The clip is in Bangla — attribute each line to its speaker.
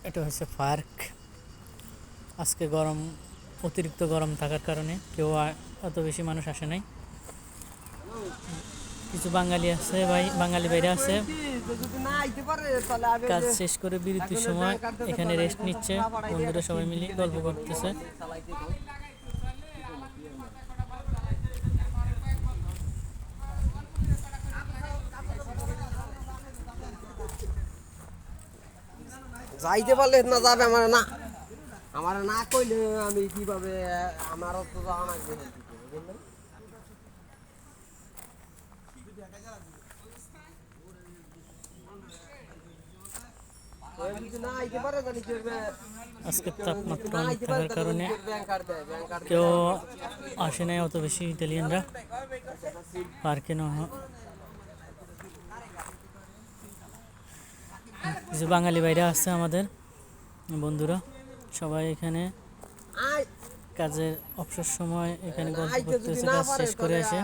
Speaker 1: এটা হচ্ছে পার্ক। আজকে গরম, অতিরিক্ত গরম থাকার কারণে কেউ অত বেশি মানুষ আসে নাই। কিছু বাঙালি আছে, বাঙালি বাইরে আছে, কাজ শেষ করে বিরতির সময় এখানে রেস্ট নিচ্ছে। বন্ধুরা সবাই মিলে গল্প করতেছে।
Speaker 2: যাইতে পারলে না যাবে আমার না কইলে আমি কিভাবে আমারও তো যাওয়া লাগবে বুঝলেন।
Speaker 1: আজকে তাপমাত্রা অনেক থাকার কারণে কেউ আসে নাই অত বেশি ইতালিয়ানরা পার্কে। কিছু বাঙালি বাইরে আছে আমাদের বন্ধুরা, সবাই এখানে কাজের অবসর সময় এখানে গল্প করতেছে, কাজ শেষ করে আসে।